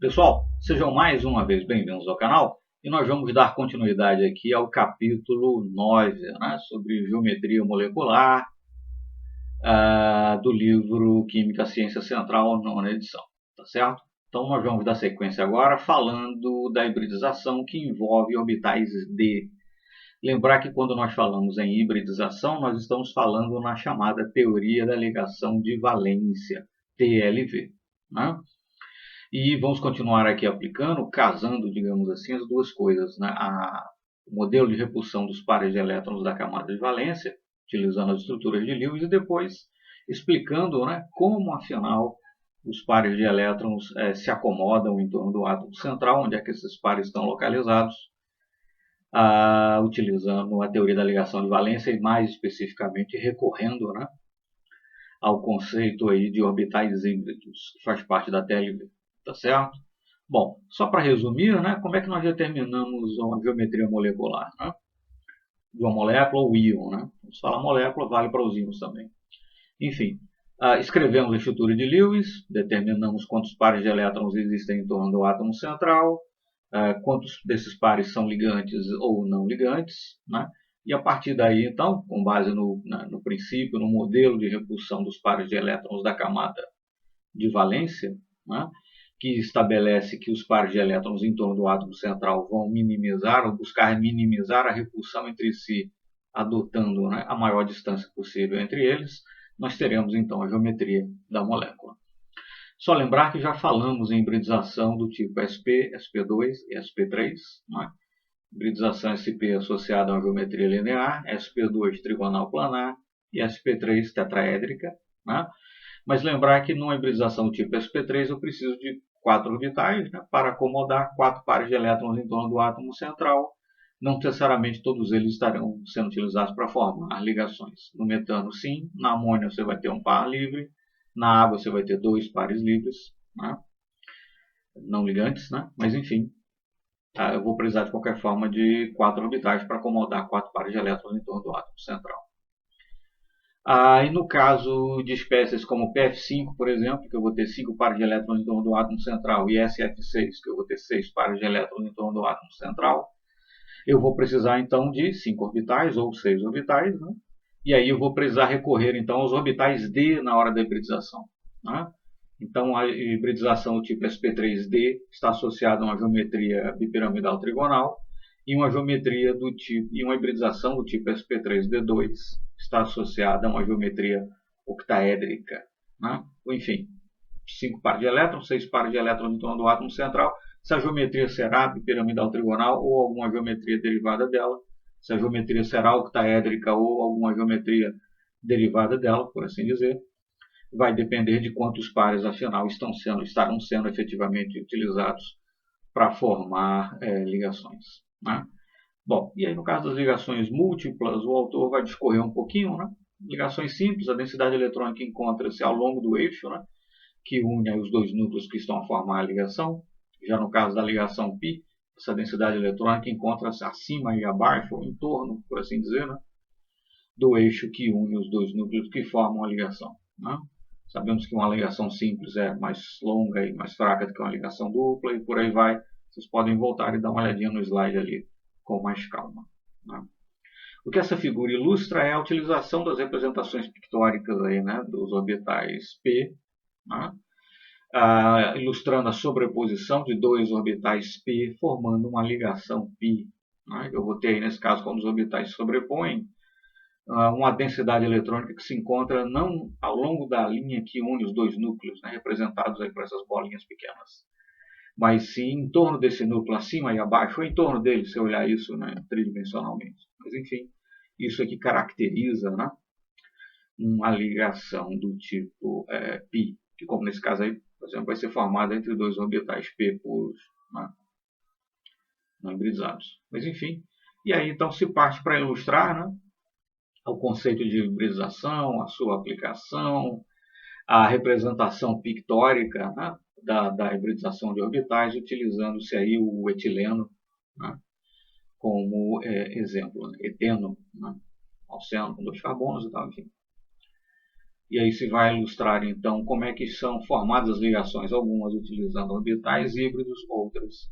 Pessoal, sejam mais uma vez bem-vindos ao canal e nós vamos dar continuidade aqui ao capítulo 9, né, sobre geometria molecular do livro Química Ciência Central, nona edição, tá certo? Então nós vamos dar sequência agora falando da hibridização que envolve orbitais D. Lembrar que quando nós falamos em hibridização, nós estamos falando na chamada teoria da ligação de valência, TLV, né? E vamos continuar aqui aplicando, casando, digamos assim, as duas coisas, né? O modelo de repulsão dos pares de elétrons da camada de valência, utilizando as estruturas de Lewis, e depois explicando, né, como, afinal, os pares de elétrons se acomodam em torno do átomo central, onde é que esses pares estão localizados, utilizando a teoria da ligação de valência e, mais especificamente, recorrendo, né, ao conceito aí de orbitais híbridos, que faz parte da TLV. Tá certo? Bom, só para resumir, né, como é que nós determinamos uma geometria molecular, né, de uma molécula ou íon, né? Se fala molécula, vale para os íons também. Enfim, escrevemos a estrutura de Lewis, determinamos quantos pares de elétrons existem em torno do átomo central, quantos desses pares são ligantes ou não ligantes, né? E a partir daí, então, com base no princípio, no modelo de repulsão dos pares de elétrons da camada de valência, né, que estabelece que os pares de elétrons em torno do átomo central vão minimizar ou buscar minimizar a repulsão entre si, adotando, né, a maior distância possível entre eles, nós teremos então a geometria da molécula. Só lembrar que já falamos em hibridização do tipo sp, sp2 e sp3. Né? Hibridização sp associada a uma geometria linear, sp2 trigonal planar e sp3 tetraédrica. Né? Mas lembrar que numa hibridização do tipo sp3 eu preciso de 4 orbitais, né, para acomodar 4 pares de elétrons em torno do átomo central. Não necessariamente todos eles estarão sendo utilizados para formar ligações. No metano, sim. Na amônia você vai ter um par livre. Na água você vai ter 2 pares livres, né, não ligantes, né, mas enfim. Eu vou precisar de qualquer forma de 4 orbitais para acomodar 4 pares de elétrons em torno do átomo central. E no caso de espécies como PF5, por exemplo, que eu vou ter 5 pares de elétrons em torno do átomo central, e SF6, que eu vou ter 6 pares de elétrons em torno do átomo central, eu vou precisar então de 5 orbitais ou 6 orbitais, né? E aí eu vou precisar recorrer então aos orbitais D na hora da hibridização, né? Então a hibridização do tipo sp3d está associada a uma geometria bipiramidal trigonal e uma geometria do tipo e uma hibridização do tipo sp3d2 está associada a uma geometria octaédrica, né? Enfim, 5 pares de elétrons, 6 pares de elétrons em torno do átomo central. Se a geometria será bipiramidal trigonal ou alguma geometria derivada dela, se a geometria será octaédrica ou alguma geometria derivada dela, por assim dizer, vai depender de quantos pares, afinal, estarão sendo efetivamente utilizados para formar ligações. Né? Bom, e aí no caso das ligações múltiplas, o autor vai discorrer um pouquinho, né? Ligações simples, a densidade eletrônica encontra-se ao longo do eixo, né, que une os dois núcleos que estão a formar a ligação. Já no caso da ligação π, essa densidade eletrônica encontra-se acima e abaixo, ou em torno, por assim dizer, né, do eixo que une os dois núcleos que formam a ligação. Né? Sabemos que uma ligação simples é mais longa e mais fraca do que uma ligação dupla, e por aí vai. Vocês podem voltar e dar uma olhadinha no slide ali com mais calma. Né? O que essa figura ilustra é a utilização das representações pictóricas aí, né, dos orbitais P, né, ilustrando a sobreposição de dois orbitais P, formando uma ligação π. Né? Eu vou ter aí, nesse caso, quando os orbitais se sobrepõem, uma densidade eletrônica que se encontra não ao longo da linha que une os dois núcleos, né, representados aí por essas bolinhas pequenas, mas sim em torno desse núcleo, acima e abaixo, ou em torno dele, se olhar isso, né, tridimensionalmente. Mas enfim, isso aqui caracteriza, né, uma ligação do tipo π, que como nesse caso aí, por exemplo, vai ser formada entre dois orbitais P puros, né, não hibridizados. Mas enfim, e aí então se parte para ilustrar, né, o conceito de hibridização, a sua aplicação, a representação pictórica, né, da hibridização de orbitais, utilizando-se aí o etileno, né, como exemplo, né, eteno, né, oceano com 2 carbonos e tal, enfim. E aí se vai ilustrar então como é que são formadas as ligações, algumas utilizando orbitais híbridos, outras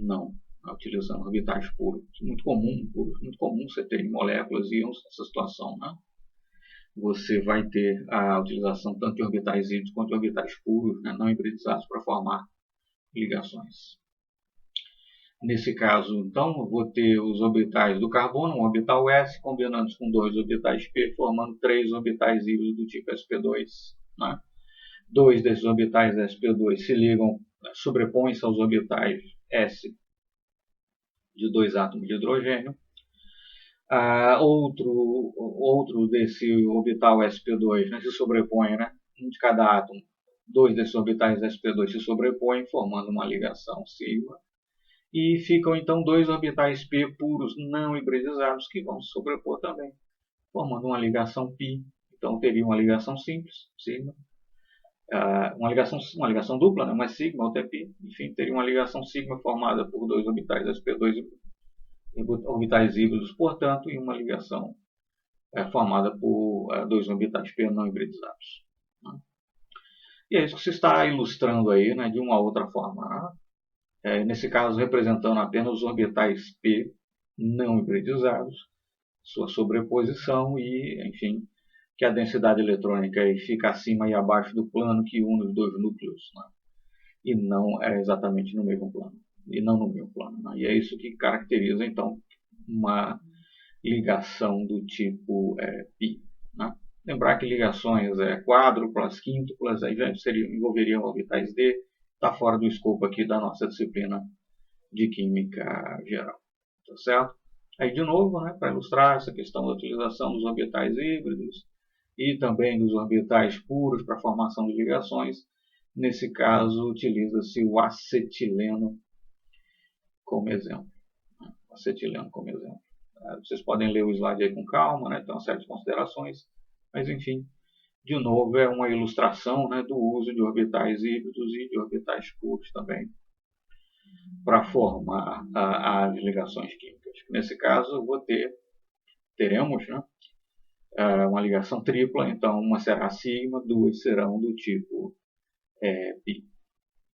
não, utilizando orbitais puros. Muito comum você ter em moléculas e íons essa situação, né? Você vai ter a utilização tanto de orbitais híbridos quanto de orbitais puros, né, não hibridizados, para formar ligações. Nesse caso, então, eu vou ter os orbitais do carbono, um orbital S, combinando com dois orbitais P, formando três orbitais híbridos do tipo sp2. Né? Dois desses orbitais sp2 se ligam, sobrepõem-se aos orbitais S de dois átomos de hidrogênio. Outro desse orbital sp2 né, se sobrepõe, né, um de cada átomo. Dois desses orbitais sp2 se sobrepõem, formando uma ligação sigma. E ficam então dois orbitais p puros não hibridizados que vão se sobrepor também, formando uma ligação π. Então teria uma ligação simples, sigma. Uma ligação dupla, né? Uma é sigma, outra é π. Enfim, teria uma ligação sigma formada por dois orbitais sp2 e orbitais híbridos, portanto, e uma ligação formada por dois orbitais p não hibridizados. Né? E é isso que se está ilustrando aí, né, de uma outra forma. Né? Nesse caso, representando apenas os orbitais p não hibridizados, sua sobreposição e, enfim, que a densidade eletrônica fica acima e abaixo do plano que une os dois núcleos, né? E não é exatamente no mesmo plano, e não no mesmo plano. Né? E é isso que caracteriza, então, uma ligação do tipo π. Né? Lembrar que ligações quádruplas, quíntuplas, aí já envolveriam orbitais d, está fora do escopo aqui da nossa disciplina de Química Geral. Tá certo? Aí, de novo, né, para ilustrar essa questão da utilização dos orbitais híbridos e também dos orbitais puros para a formação de ligações, nesse caso, utiliza-se o acetileno como exemplo. Né? Acetileno como exemplo. Vocês podem ler o slide aí com calma, né? Tem uma série de considerações, mas, enfim, de novo, é uma ilustração, né, do uso de orbitais híbridos e de orbitais puros também para formar as ligações químicas. Nesse caso, teremos, né, uma ligação tripla, então uma será sigma, duas serão do tipo π.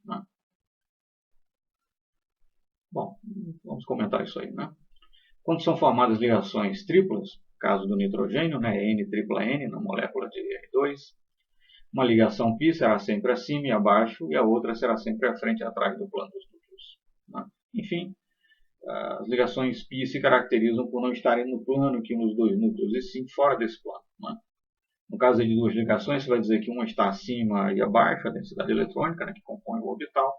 Né? Bom, vamos comentar isso aí. Né? Quando são formadas ligações triplas, caso do nitrogênio, né, N tripla N na molécula de N2, uma ligação π será sempre acima e abaixo, e a outra será sempre à frente e atrás do plano dos núcleos. Né? Enfim, as ligações π se caracterizam por não estarem no plano que une os dois núcleos, e sim fora desse plano. Né? No caso de duas ligações, você vai dizer que uma está acima e abaixo, a densidade eletrônica, né, que compõe o orbital,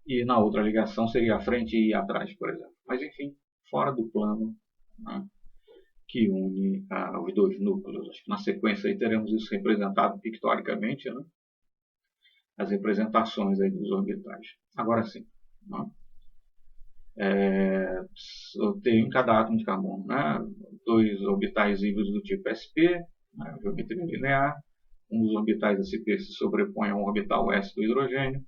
e na outra ligação seria à frente e atrás, por exemplo. Mas, enfim, fora do plano, né, que une os dois núcleos. Acho que na sequência aí teremos isso representado pictoricamente, né? As representações aí dos orbitais. Agora sim, né? Eu tenho em cada átomo de carbono, né, dois orbitais híbridos do tipo sp, né, geometria linear. Um dos orbitais sp se sobrepõe a um orbital s do hidrogênio,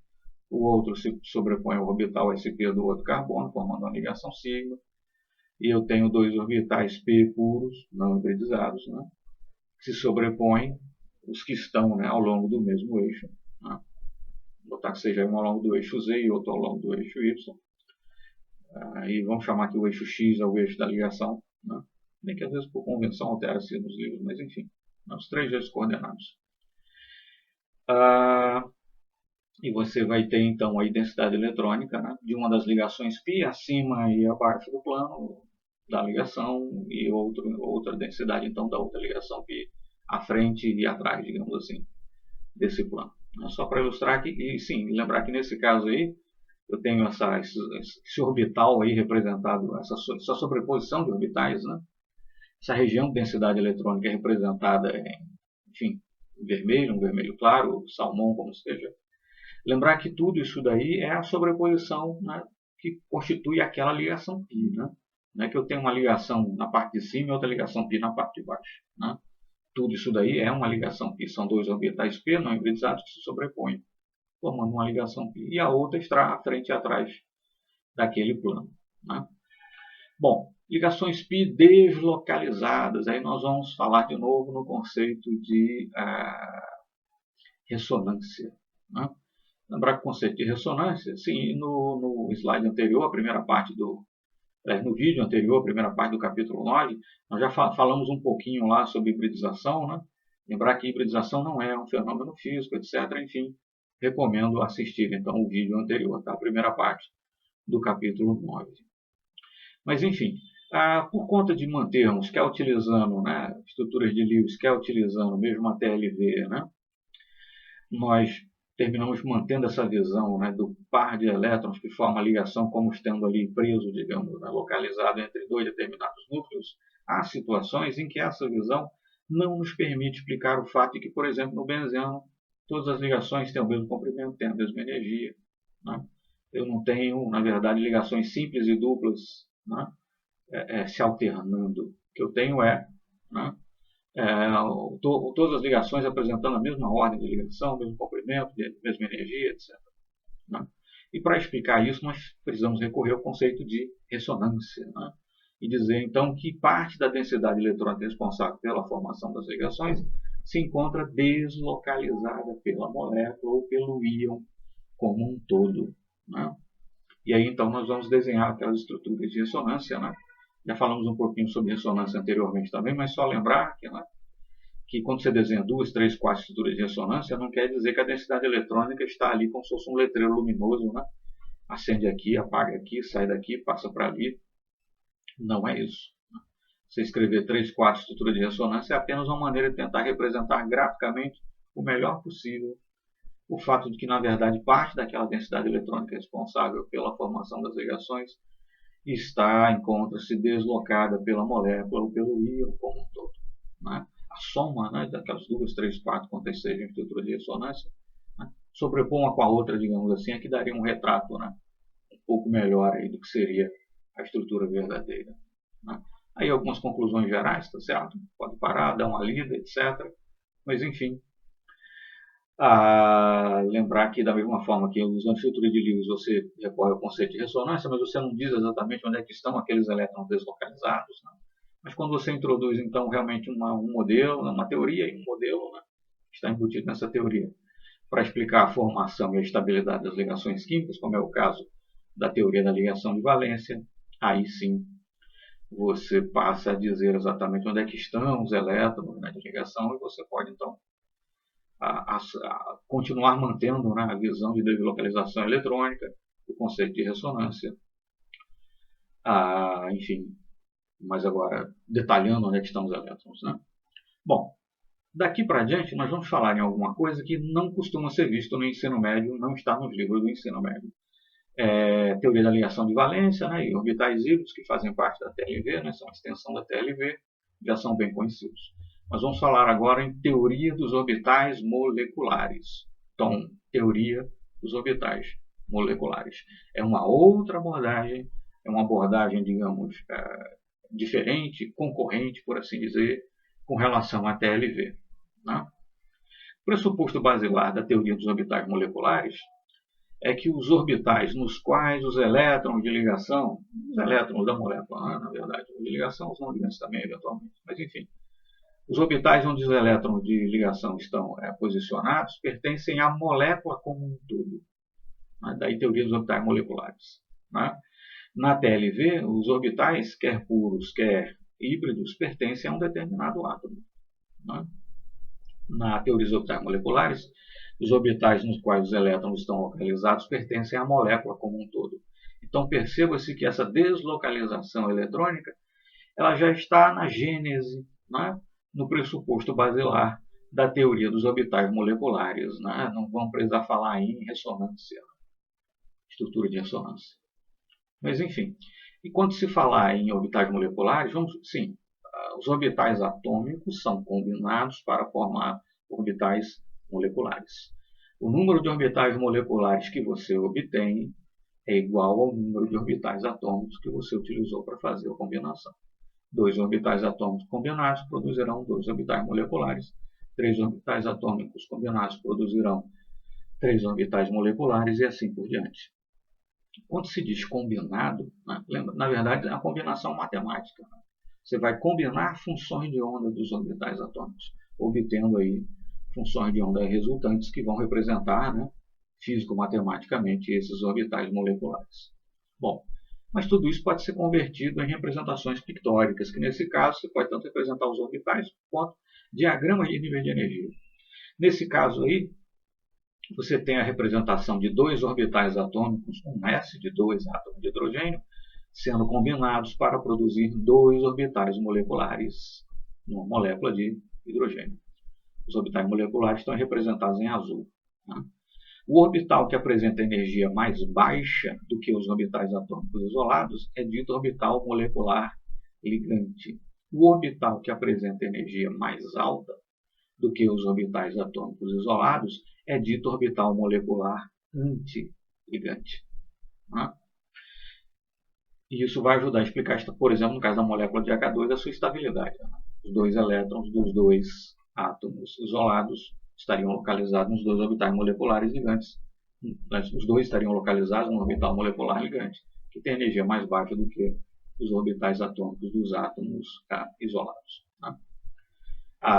o outro se sobrepõe ao orbital sp do outro carbono, formando uma ligação sigma. E eu tenho dois orbitais p puros, não hibridizados, né, que se sobrepõem os que estão, né, ao longo do mesmo eixo. Né. Vou botar que seja um ao longo do eixo z e outro ao longo do eixo y. E vamos chamar aqui o eixo x ao eixo da ligação. Né. Nem que às vezes por convenção altera-se nos livros, mas enfim, os três eixos coordenados. E você vai ter então a densidade eletrônica, né, de uma das ligações π acima e abaixo do plano da ligação, e outra densidade então da outra ligação π à frente e atrás, digamos assim, desse plano. Só para ilustrar aqui, e sim, lembrar que nesse caso aí eu tenho esse orbital aí representado, essa sobreposição de orbitais, né? Essa região de densidade eletrônica é representada em vermelho, um vermelho claro, salmão, como seja. Lembrar que tudo isso daí é a sobreposição, né, que constitui aquela ligação π. Né? Não é que eu tenho uma ligação na parte de cima e outra ligação π na parte de baixo. Né? Tudo isso daí é uma ligação π. São dois orbitais π não hibridizados que se sobrepõem, formando uma ligação π. E a outra está à frente e atrás daquele plano. Né? Bom, Ligações π deslocalizadas. Aí nós vamos falar de novo no conceito de ressonância. Né? Lembrar que o conceito de ressonância, sim, no slide anterior, a primeira parte no vídeo anterior, a primeira parte do capítulo 9, nós já falamos um pouquinho lá sobre hibridização, né? Lembrar que hibridização não é um fenômeno físico, etc. Enfim, recomendo assistir então o vídeo anterior, tá? A primeira parte do capítulo 9. Mas enfim, por conta de mantermos, quer utilizando, né, estruturas de Lewis, quer utilizando mesmo a TLV, né, nós terminamos mantendo essa visão, né, do par de elétrons que forma a ligação como estando ali preso, digamos, né, localizado entre dois determinados núcleos. Há situações em que essa visão não nos permite explicar o fato de que, por exemplo, no benzeno, todas as ligações têm o mesmo comprimento, têm a mesma energia. Né? Eu não tenho, na verdade, ligações simples e duplas, né, se alternando. O que eu tenho né, todas as ligações apresentando a mesma ordem de ligação, mesmo comprimento, mesma energia, etc. Né? E para explicar isso, nós precisamos recorrer ao conceito de ressonância, né? E dizer então que parte da densidade eletrônica responsável pela formação das ligações se encontra deslocalizada pela molécula ou pelo íon como um todo. Né? E aí então nós vamos desenhar aquelas estruturas de ressonância, né? Já falamos um pouquinho sobre ressonância anteriormente também, mas só lembrar que quando você desenha 2, 3, 4 estruturas de ressonância, não quer dizer que a densidade eletrônica está ali como se fosse um letreiro luminoso, né? Acende aqui, apaga aqui, sai daqui, passa para ali. Não é isso. Você escrever 3, 4 estruturas de ressonância é apenas uma maneira de tentar representar graficamente o melhor possível o fato de que, na verdade, parte daquela densidade eletrônica responsável pela formação das ligações encontra-se deslocada pela molécula ou pelo íon como um todo. Né? A soma, né, daquelas 2, 3, 4, quantas sejam estruturas de ressonância, né, sobrepor uma com a outra, digamos assim, é que daria um retrato, né, um pouco melhor aí do que seria a estrutura verdadeira. Né? Aí algumas conclusões gerais, tá certo? Pode parar, dar uma lida, etc. Mas enfim, lembrar que da mesma forma que usando estrutura de Lewis você recorre ao conceito de ressonância, mas você não diz exatamente onde é que estão aqueles elétrons deslocalizados. Né? Mas quando você introduz então realmente um modelo, uma teoria e um modelo, né, que está embutido nessa teoria, para explicar a formação e a estabilidade das ligações químicas, como é o caso da teoria da ligação de valência, aí sim você passa a dizer exatamente onde é que estão os elétrons, né, de ligação, e você pode então continuar mantendo, né, a visão de deslocalização eletrônica, o conceito de ressonância, enfim, mas agora detalhando onde é que estão os elétrons. Né? Bom, daqui para adiante nós vamos falar em alguma coisa que não costuma ser visto no ensino médio, não está nos livros do ensino médio. Teoria da ligação de valência, né, e orbitais híbridos, que fazem parte da TLV, né, são a extensão da TLV, já são bem conhecidos. Nós vamos falar agora em teoria dos orbitais moleculares. Então, teoria dos orbitais moleculares. É uma outra abordagem, é uma abordagem, digamos, diferente, concorrente, por assim dizer, com relação à TLV. Né? O pressuposto basilar da teoria dos orbitais moleculares é que os orbitais nos quais os elétrons de ligação, os elétrons da molécula, né, na verdade, os de ligação, os não ligantes também, eventualmente, mas enfim, os orbitais onde os elétrons de ligação estão posicionados pertencem à molécula como um todo. Né? Daí teoria dos orbitais moleculares. Né? Na TLV, os orbitais, quer puros, quer híbridos, pertencem a um determinado átomo. Né? Na teoria dos orbitais moleculares, os orbitais nos quais os elétrons estão localizados pertencem à molécula como um todo. Então perceba-se que essa deslocalização eletrônica ela já está na gênese, né, no pressuposto basilar da teoria dos orbitais moleculares. Né? Não vamos precisar falar em ressonância, estrutura de ressonância. Mas enfim, e quando se falar em orbitais moleculares, sim, os orbitais atômicos são combinados para formar orbitais moleculares. O número de orbitais moleculares que você obtém é igual ao número de orbitais atômicos que você utilizou para fazer a combinação. 2 orbitais atômicos combinados produzirão 2 orbitais moleculares. 3 orbitais atômicos combinados produzirão 3 orbitais moleculares e assim por diante. Quando se diz combinado, né, lembra, na verdade é uma combinação matemática. Né? Você vai combinar funções de onda dos orbitais atômicos, obtendo aí funções de onda resultantes que vão representar, né, físico-matematicamente esses orbitais moleculares. Bom, mas tudo isso pode ser convertido em representações pictóricas, que nesse caso você pode tanto representar os orbitais quanto diagramas de nível de energia. Nesse caso aí, você tem a representação de dois orbitais atômicos, um S de dois átomos de hidrogênio, sendo combinados para produzir dois orbitais moleculares numa molécula de hidrogênio. Os orbitais moleculares estão representados em azul. Né? O orbital que apresenta energia mais baixa do que os orbitais atômicos isolados é dito orbital molecular ligante. O orbital que apresenta energia mais alta do que os orbitais atômicos isolados é dito orbital molecular antiligante. Né? E isso vai ajudar a explicar, por exemplo, no caso da molécula de H2, a sua estabilidade. Né? Os dois elétrons dos dois átomos isolados estariam localizados nos dois orbitais moleculares ligantes. Os dois estariam localizados no orbital molecular ligante, que tem energia mais baixa do que os orbitais atômicos dos átomos isolados. Né?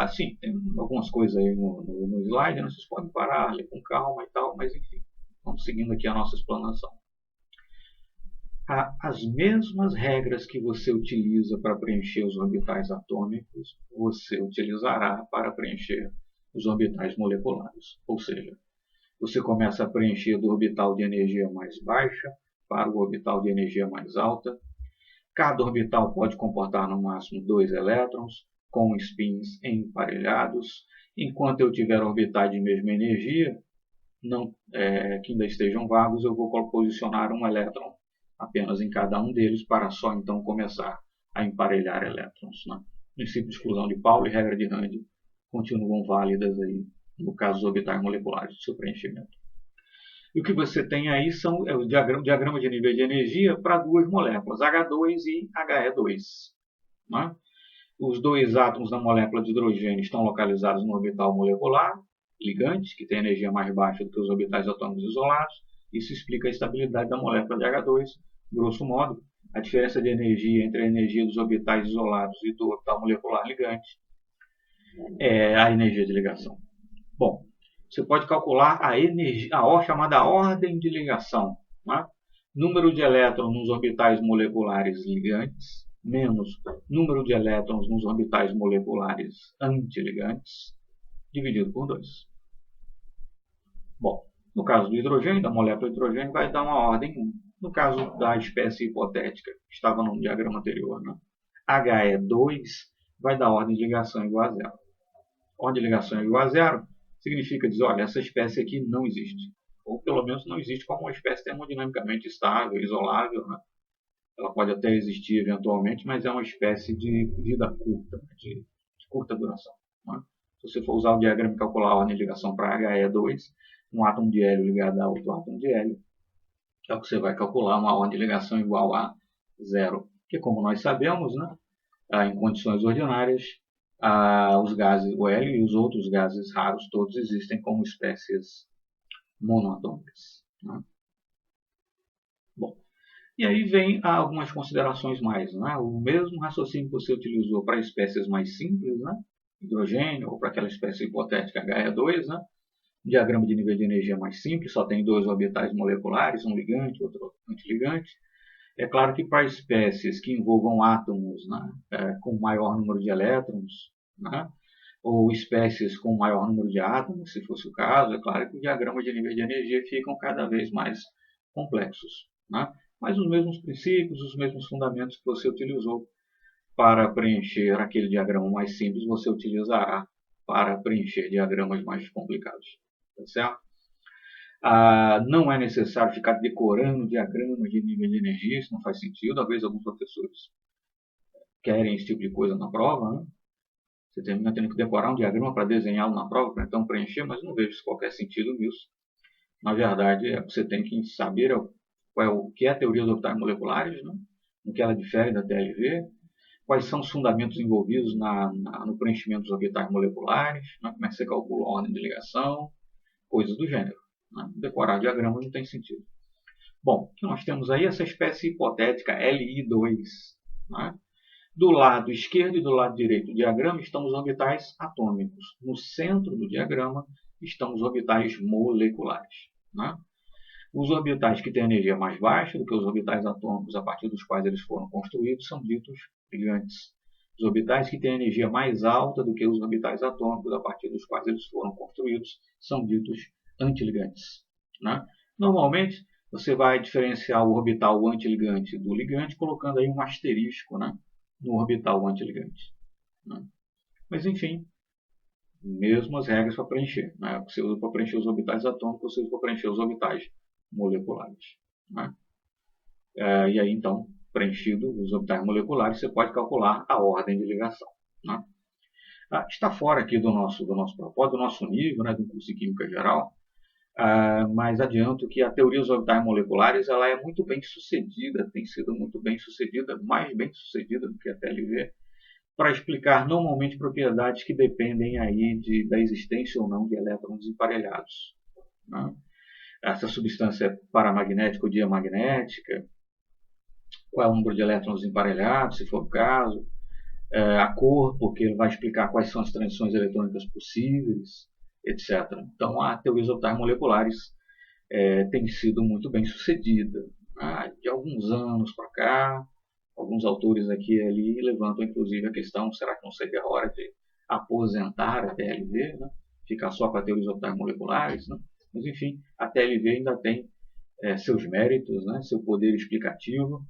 Sim, tem algumas coisas aí no slide, né? Vocês podem parar, ler com calma e tal, mas enfim, vamos seguindo aqui a nossa explanação. As mesmas regras que você utiliza para preencher os orbitais atômicos, você utilizará para preencher os orbitais moleculares. Ou seja, você começa a preencher do orbital de energia mais baixa para o orbital de energia mais alta. Cada orbital pode comportar no máximo 2 elétrons, com spins emparelhados. Enquanto eu tiver orbitais de mesma energia, que ainda estejam vagos, eu vou posicionar um elétron apenas em cada um deles, para só então começar a emparelhar elétrons. Né? Princípio de exclusão de Pauli e regra de Rand continuam válidas aí, no caso dos orbitais moleculares de seu preenchimento. E o que você tem aí é o diagrama de nível de energia para duas moléculas, H2 e He2. Né? Os dois átomos da molécula de hidrogênio estão localizados no orbital molecular ligante, que tem energia mais baixa do que os orbitais atômicos isolados. Isso explica a estabilidade da molécula de H2. Grosso modo, a diferença de energia entre a energia dos orbitais isolados e do orbital molecular ligante é a energia de ligação. Bom, você pode calcular a chamada ordem de ligação. Né? Número de elétrons nos orbitais moleculares ligantes menos número de elétrons nos orbitais moleculares antiligantes, dividido por 2. Bom, no caso do hidrogênio, da molécula de hidrogênio, vai dar uma ordem 1. No caso da espécie hipotética, que estava no diagrama anterior, né? He2 vai dar ordem de ligação igual a 0. Ordem de ligação igual a 0 significa dizer, olha, essa espécie aqui não existe. Ou pelo menos não existe como uma espécie termodinamicamente estável, isolável. Né? Ela pode até existir eventualmente, mas é uma espécie de vida curta, de curta duração. Né? Se você for usar o diagrama e calcular a ordem de ligação para He2, um átomo de hélio ligado a outro átomo de hélio, é o que você vai calcular uma ordem de ligação igual a 0. Porque, como nós sabemos, né, em condições ordinárias, os gases, o hélio e os outros gases raros, todos existem como espécies monoatômicas. Né? Bom, e aí vem algumas considerações mais. Né? O mesmo raciocínio que você utilizou para espécies mais simples, né? Hidrogênio, ou para aquela espécie hipotética He2, né? Diagrama de nível de energia mais simples, só tem dois orbitais moleculares, um ligante, outro antiligante. É claro que para espécies que envolvam átomos, né, com maior número de elétrons, né, ou espécies com maior número de átomos, se fosse o caso, é claro que os diagramas de nível de energia ficam cada vez mais complexos. Né? Mas os mesmos princípios, os mesmos fundamentos que você utilizou para preencher aquele diagrama mais simples, você utilizará para preencher diagramas mais complicados. Tá certo? Não é necessário ficar decorando diagramas de nível de energia, isso não faz sentido. Às vezes alguns professores querem esse tipo de coisa na prova. Né? Você termina tendo que decorar um diagrama para desenhá-lo na prova, para então preencher, mas não vejo qualquer sentido nisso. Na verdade, você tem que saber o que é a teoria dos orbitais moleculares, né? no que ela difere da TLV, quais são os fundamentos envolvidos no preenchimento dos orbitais moleculares, né? como é que você calcula a ordem de ligação, coisas do gênero. Né? Decorar diagramas não tem sentido. Bom, o que nós temos aí? Essa espécie hipotética Li2. Né? Do lado esquerdo e do lado direito do diagrama estão os orbitais atômicos. No centro do diagrama estão os orbitais moleculares. Né? Os orbitais que têm energia mais baixa do que os orbitais atômicos a partir dos quais eles foram construídos são ditos ligantes. Os orbitais que têm energia mais alta do que os orbitais atômicos a partir dos quais eles foram construídos são ditos antiligantes. Né? Normalmente, você vai diferenciar o orbital antiligante do ligante colocando aí um asterisco, né, no orbital antiligante. Né? Mas, enfim, mesmas regras para preencher. Né? Você usa para preencher os orbitais atômicos, você usa para preencher os orbitais moleculares. Né? E aí, então, preenchido os orbitais moleculares, você pode calcular a ordem de ligação. Né? Está fora aqui do nosso propósito, do nosso nível, né, do curso de Química Geral, mas adianto que a teoria dos orbitais moleculares ela é muito bem sucedida, tem sido muito bem sucedida, mais bem sucedida do que a TLV, para explicar normalmente propriedades que dependem aí da existência ou não de elétrons emparelhados. Né? Essa substância é paramagnética ou diamagnética, qual é o número de elétrons emparelhados, se for o caso, a cor, porque ele vai explicar quais são as transições eletrônicas possíveis, etc. Então, a teoria dos orbitais moleculares tem sido muito bem sucedida. De alguns anos para cá, alguns autores aqui e ali levantam, inclusive, a questão, será que não seria a hora de aposentar a TLV, né? Ficar só com a teoria dos orbitais moleculares? Né? Mas, enfim, a TLV ainda tem seus méritos, né? Seu poder explicativo,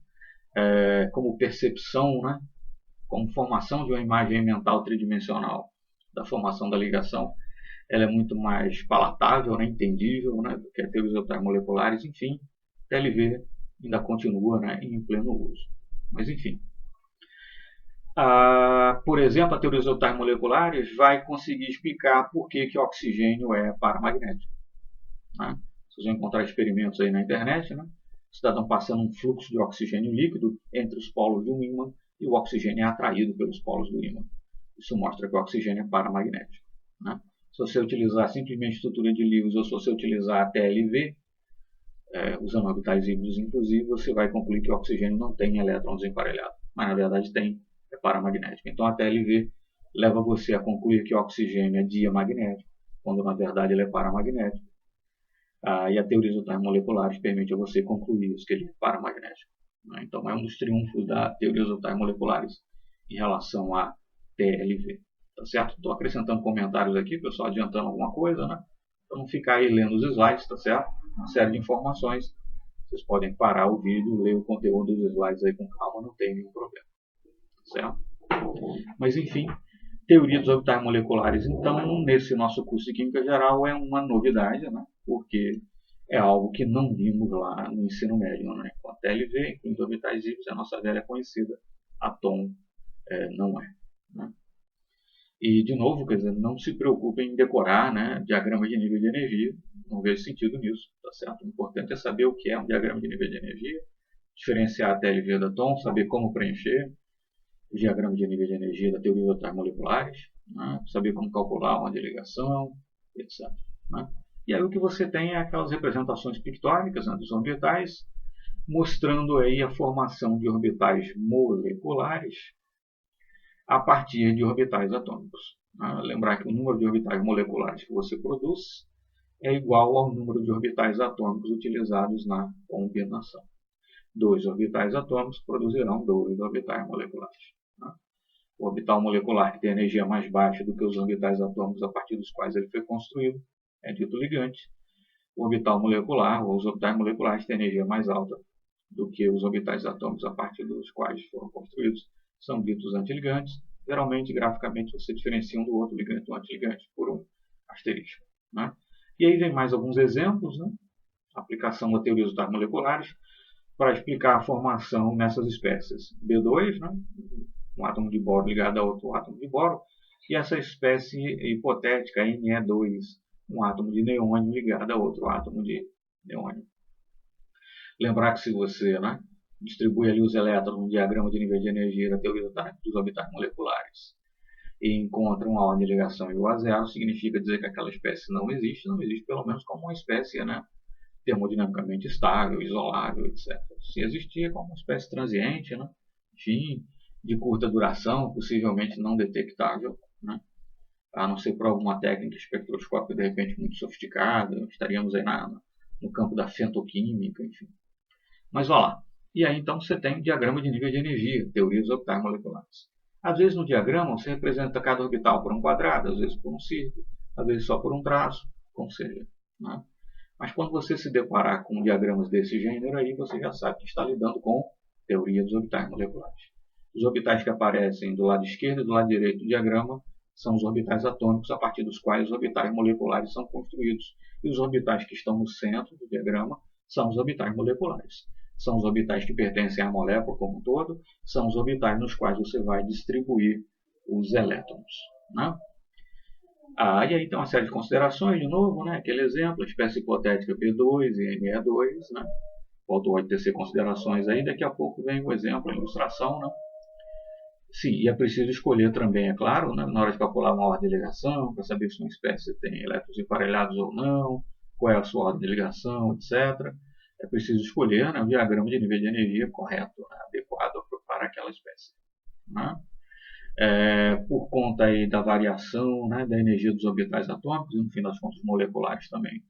como percepção, né? Como formação de uma imagem mental tridimensional da formação da ligação, ela é muito mais palatável, né, entendível, né, do que a teoria dos orbitais moleculares. Enfim, TLV ainda continua, né, em pleno uso. Mas, enfim. Por exemplo, a teoria dos orbitais moleculares vai conseguir explicar por que o oxigênio é paramagnético. Né? Vocês vão encontrar experimentos aí na internet, né? O cidadão passando um fluxo de oxigênio líquido entre os polos de um ímã e o oxigênio é atraído pelos polos do ímã. Isso mostra que o oxigênio é paramagnético. Né? Se você utilizar simplesmente estrutura de Lewis ou se você utilizar a TLV, usando orbitais híbridos inclusive, você vai concluir que o oxigênio não tem elétrons emparelhados. Mas na verdade tem, é paramagnético. Então a TLV leva você a concluir que o oxigênio é diamagnético, quando na verdade ele é paramagnético. E a teoria dos orbitais moleculares permite a você concluir isso, que ele é paramagnético. Né? Então é um dos triunfos da teoria dos orbitais moleculares em relação à TLV. Tá certo? Estou acrescentando comentários aqui, pessoal, adiantando alguma coisa, né? Para não ficar aí lendo os slides, tá certo? Uma série de informações. Vocês podem parar o vídeo, ler o conteúdo dos slides aí com calma, não tem nenhum problema. Certo? Mas, enfim, teoria dos orbitais moleculares, então, nesse nosso curso de Química Geral, é uma novidade, né? Porque é algo que não vimos lá no ensino médio, né? Com a TLV, incluindo orbitais híbridos, a nossa velha conhecida, atom não é. Né? E, de novo, quer dizer, não se preocupem em decorar, né, diagrama de nível de energia, não vejo sentido nisso, tá certo? O importante é saber o que é um diagrama de nível de energia, diferenciar a TLV da atom, saber como preencher o diagrama de nível de energia da teoria dos orbitais moleculares, né, saber como calcular a onda de ligação, etc. Né? E aí o que você tem é aquelas representações pictóricas, né, dos orbitais, mostrando aí a formação de orbitais moleculares a partir de orbitais atômicos. Lembrar que o número de orbitais moleculares que você produz é igual ao número de orbitais atômicos utilizados na combinação. 2 orbitais atômicos produzirão 2 orbitais moleculares. O orbital molecular que tem energia mais baixa do que os orbitais atômicos a partir dos quais ele foi construído é dito ligante. O orbital molecular, ou os orbitais moleculares, têm energia mais alta do que os orbitais atômicos a partir dos quais foram construídos, são ditos antiligantes. Geralmente, graficamente, você diferencia um do outro, ligante ou antiligante, por um asterisco. Né? E aí vem mais alguns exemplos, né? Aplicação da teoria dos orbitais moleculares para explicar a formação nessas espécies. B2, né? Um átomo de boro ligado a outro átomo de boro, e essa espécie hipotética, Ne2, um átomo de neônio ligado a outro átomo de neônio. Lembrar que se você, né, distribui ali os elétrons no diagrama de nível de energia da teoria dos orbitais moleculares e encontra uma ordem de ligação igual a zero, significa dizer que aquela espécie não existe pelo menos como uma espécie, né, termodinamicamente estável, isolável, etc. Se existir como uma espécie transiente, né? Enfim, de curta duração, possivelmente não detectável, né? A não ser por alguma técnica espectroscópica de repente muito sofisticada, estaríamos aí no campo da fentoquímica, enfim. Mas vá lá. E aí então você tem diagrama de nível de energia, teorias orbitais moleculares. Às vezes no diagrama você representa cada orbital por um quadrado, às vezes por um círculo, às vezes só por um traço, como seja. Né? Mas quando você se deparar com diagramas desse gênero, aí você já sabe que está lidando com teoria dos orbitais moleculares. Os orbitais que aparecem do lado esquerdo e do lado direito do diagrama são os orbitais atômicos, a partir dos quais os orbitais moleculares são construídos. E os orbitais que estão no centro do diagrama são os orbitais moleculares. São os orbitais que pertencem à molécula como um todo, são os orbitais nos quais você vai distribuir os elétrons. Né? E aí tem uma série de considerações, de novo, né? Aquele exemplo, a espécie hipotética P2 e NE2, né? O autor vai tecer considerações aí, daqui a pouco vem o exemplo, a ilustração, né? Sim, e é preciso escolher também, é claro, né, na hora de calcular uma ordem de ligação, para saber se uma espécie tem elétrons emparelhados ou não, qual é a sua ordem de ligação, etc. É preciso escolher, né, o diagrama de nível de energia correto, né, adequado para aquela espécie. Né? Por conta aí da variação, né, da energia dos orbitais atômicos, e no fim das contas moleculares também,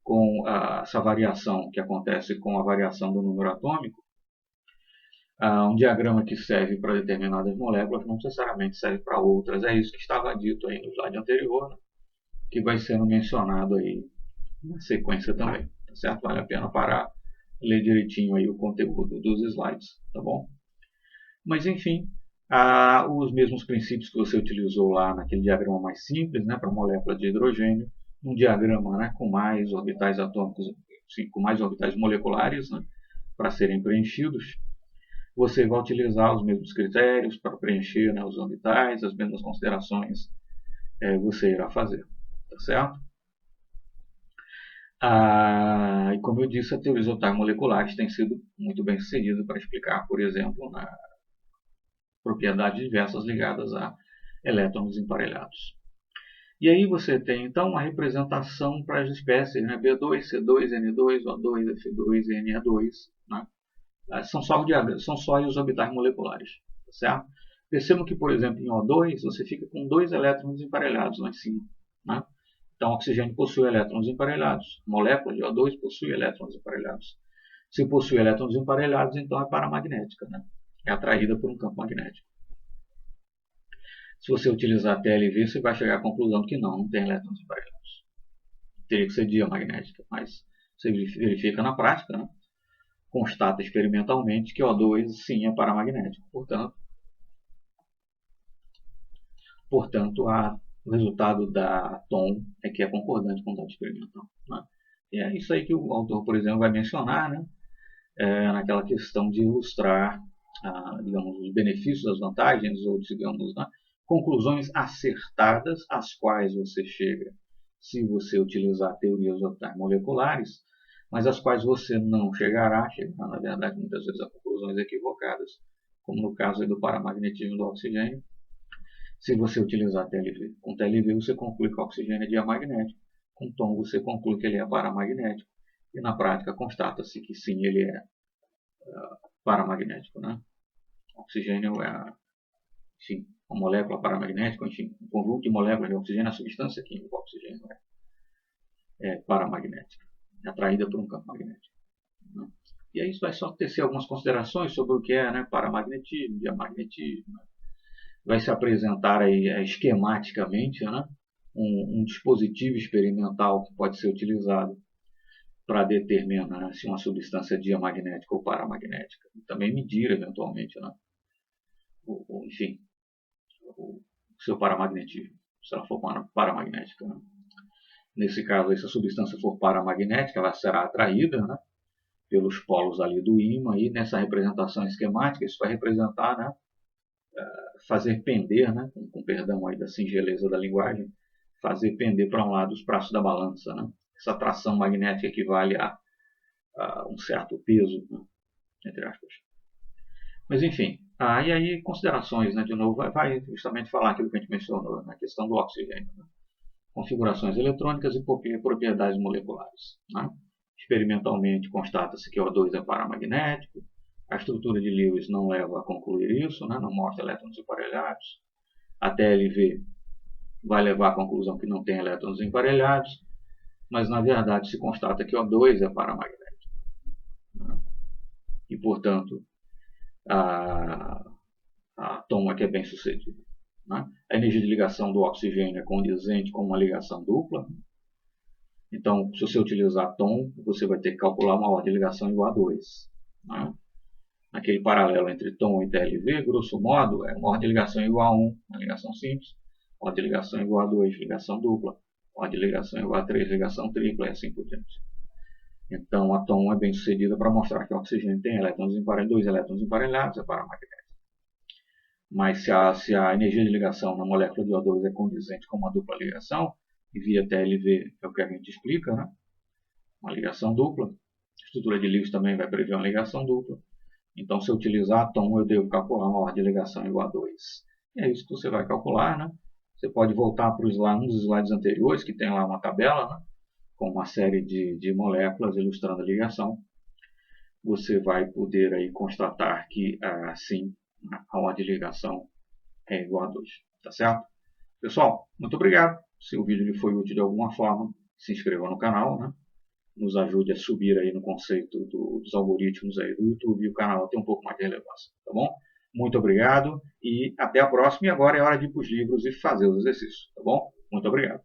com essa variação que acontece com a variação do número atômico, um diagrama que serve para determinadas moléculas não necessariamente serve para outras. É isso que estava dito aí no slide anterior, né? Que vai sendo mencionado aí na sequência também. Tá certo? Vale a pena parar, ler direitinho aí o conteúdo dos slides, tá bom? Mas enfim, os mesmos princípios que você utilizou lá naquele diagrama mais simples, né, para molécula de hidrogênio, um diagrama, né, com mais orbitais atômicos, sim, com mais orbitais moleculares, né, para serem preenchidos. Você vai utilizar os mesmos critérios para preencher, né, os orbitais, as mesmas considerações você irá fazer, tá certo? E como eu disse, a teoria dos orbitais moleculares tem sido muito bem sucedida para explicar, por exemplo, propriedades diversas ligadas a elétrons emparelhados. E aí você tem então uma representação para as espécies, né, B2, C2, N2, O2, F2 e Ne2, né? São só os orbitais moleculares, tá certo? Percebam que, por exemplo, em O2 você fica com 2 elétrons emparelhados lá em cima. Né? Então, o oxigênio possui elétrons emparelhados. A molécula de O2 possui elétrons emparelhados. Se possui elétrons emparelhados, então é paramagnética. Né? É atraída por um campo magnético. Se você utilizar a TLV, você vai chegar à conclusão que não tem elétrons emparelhados. Teria que ser diamagnética, mas você verifica na prática, né? Constata experimentalmente que O2 sim é paramagnético. Portanto o resultado da TOM é que é concordante com o dado experimental. Né? E é isso aí que o autor, por exemplo, vai mencionar, né? Naquela questão de ilustrar digamos, os benefícios, as vantagens, ou digamos, né, conclusões acertadas às quais você chega se você utilizar teorias orbitais moleculares, mas às quais você não chegará, na verdade, muitas vezes a conclusões equivocadas, como no caso do paramagnetismo do oxigênio. Se você utilizar TLV, com TLV você conclui que o oxigênio é diamagnético, com tom você conclui que ele é paramagnético, e na prática constata-se que sim, ele é paramagnético. Né? O oxigênio é enfim, uma molécula paramagnética, enfim, um conjunto de moléculas de oxigênio, a substância química do oxigênio é paramagnética, é atraída por um campo magnético. Né? E aí isso vai só tecer algumas considerações sobre o que é, né, paramagnetismo, diamagnetismo. Né? Vai se apresentar aí esquematicamente, né, um dispositivo experimental que pode ser utilizado para determinar se uma substância é diamagnética ou paramagnética. E também medir eventualmente, né, enfim, o seu paramagnetismo, se ela for paramagnética. Né? Nesse caso, se a substância for paramagnética, ela será atraída, né, pelos polos ali do ímã, e nessa representação esquemática, isso vai representar, né, fazer pender, né, com perdão aí da singeleza da linguagem, fazer pender para um lado os braços da balança. Né? Essa atração magnética equivale a um certo peso, né, entre aspas. Mas enfim, e aí considerações, né, de novo, vai justamente falar aquilo que a gente mencionou na questão do oxigênio. Né? Configurações eletrônicas e propriedades moleculares. Né? Experimentalmente constata-se que O2 é paramagnético. A estrutura de Lewis não leva a concluir isso, né? Não mostra elétrons emparelhados. A TLV vai levar à conclusão que não tem elétrons emparelhados, mas na verdade se constata que O2 é paramagnético. Né? E, portanto, a toma que é bem sucedida. Né? A energia de ligação do oxigênio é condizente com uma ligação dupla. Então, se você utilizar tom, você vai ter que calcular uma ordem de ligação igual a 2. Né? Aquele paralelo entre tom e TLV, grosso modo, é uma ordem de ligação igual a 1, uma ligação simples. Ordem de ligação igual a 2, ligação dupla. Ordem de ligação igual a 3, ligação tripla, e assim por diante. Então, a tom é bem sucedida para mostrar que o oxigênio tem dois elétrons emparelhados, é paramagnético. Mas se a energia de ligação na molécula de O2 é condizente com uma dupla ligação, e via TLV é o que a gente explica, né? Uma ligação dupla. A estrutura de Lewis também vai prever uma ligação dupla. Então, se eu utilizar tom, eu devo calcular uma ordem de ligação igual a 2. E é isso que você vai calcular, né? Você pode voltar para um dos slides anteriores, que tem lá uma tabela, né? Com uma série de moléculas ilustrando a ligação. Você vai poder aí constatar que, sim, a ordem de ligação é igual a 2. Tá certo? Pessoal, muito obrigado. Se o vídeo lhe foi útil de alguma forma, se inscreva no canal, né? Nos ajude a subir aí no conceito dos algoritmos aí do YouTube e o canal tem um pouco mais de relevância, tá bom? Muito obrigado e até a próxima. E agora é hora de ir para os livros e fazer os exercícios, tá bom? Muito obrigado.